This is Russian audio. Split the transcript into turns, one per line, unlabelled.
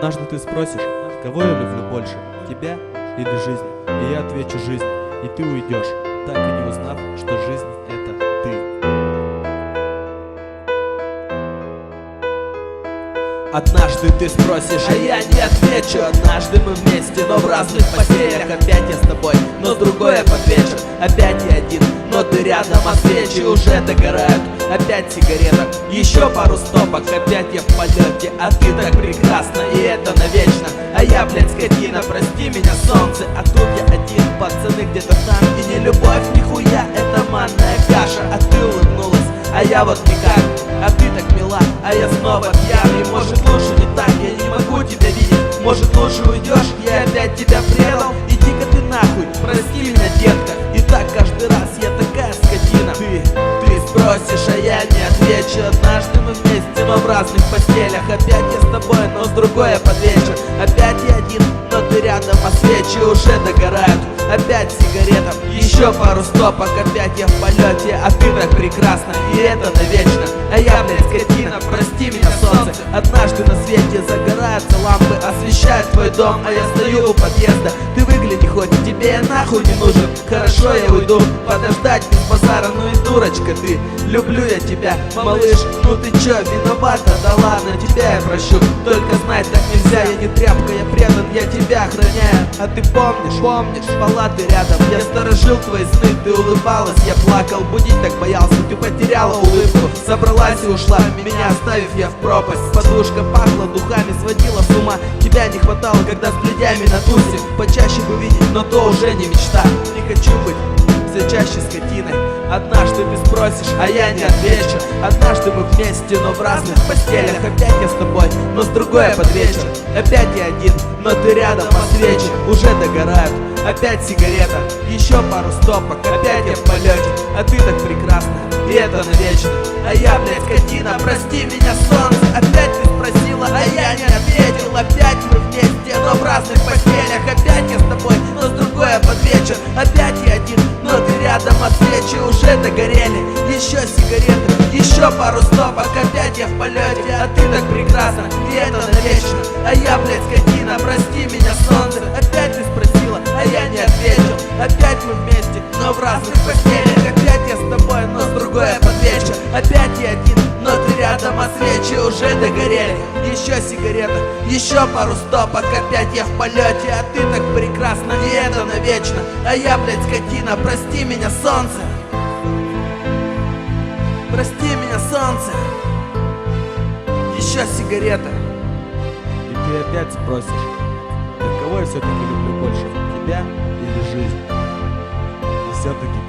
Однажды ты спросишь, кого я люблю больше, тебя или жизнь? И я отвечу: жизнь, и ты уйдешь, так и не узнав, что жизнь — это ты.
Однажды ты спросишь, а я не отвечу. Однажды мы вместе, но в разных постелях. Опять я с тобой, но с другой я под вечер. Опять я один, но ты рядом, а свечи уже догорают. Опять сигарета, еще пару стопок. Опять я в полете, а ты так прекрасна, и это навечно. А я, блядь, скотина, прости меня, солнце. А тут я один, пацаны где-то там. И не любовь, нихуя, это манная каша. А ты улыбнулась, а я вот никак. А ты так мила, а я снова пьян. И может лучше не так, я не могу тебя видеть. Может лучше уйдешь, я опять тебя предал. Иди-ка ты нахуй, прости меня, детка. И так каждый раз, я такая скотина. Ты спросишь, а я не отвечу. Однажды мы вместе, но в разных постелях. Опять я с тобой, но с другой я под вечер. Опять я один, но ты рядом, а свечи уже догорают. Опять сигарета, еще пару стопок. Опять я в полете, а ты так прекрасна, и это навечно. А я, блядь, скотина, прости меня, солнце. Однажды на свете загораются лампы, освещают твой дом, а я стою у подъезда. Ты выгляни хоть, тебе я нахуй не нужен. Хорошо, я уйду, подождать без базара. Ну и дурочка ты, люблю я тебя, малыш. Ну ты чё, виновата? Да ладно, тебя я прощу. Только знать так нельзя, я не тряпка, я предан, я тебя охраняю. А ты помнишь, спала ты рядом. Я сторожил твои сны, ты улыбалась, я плакал. Будить так боялся, ты потеряла улыбку. Собралась и ушла, меня оставив я в пропасть. Подушка пахла духами, сводила с ума. Тебя не хватало, когда с блядями на тусе. Почаще бы видеть, но то уже не мечта. Не хочу быть все чаще скотиной. Однажды ты спросишь, а я не отвечу. Однажды мы вместе, но в разных постелях. Опять я с тобой, но с другой я под вечер. Опять я один, но ты рядом, а свечи уже догорают. Опять сигарета, еще пару стопок. Опять я в полете, а ты так прекрасна, и это навечно. А я, блядь, скотина, прости меня, солнце. Опять ты спросила, а я не ответил. Опять мы вместе, но в разных постелях. Опять я с тобой, но с другой я под вечер. Опять я один, но ты рядом, а свечи уже догорели. Еще сигареты, еще пару стопок. Опять я в полете, а ты так прекрасна, и это навечно. А я, блядь, скотина, прости меня, солнце. Опять ты спросила, а я не ответил. Опять мы вместе, но в разных постелях. Опять я с тобой, но с другой я под вечер. Опять я один, но ты рядом, а свечи уже догорели. Еще сигарета, еще пару стопок. Опять я в полете, а ты так прекрасна, и это навечно. А я, блядь, скотина, прости меня, солнце. Прости меня, солнце. Еще сигарета.
И ты опять спросишь, так кого я все-таки люблю больше, тебя или жизнь? И все-таки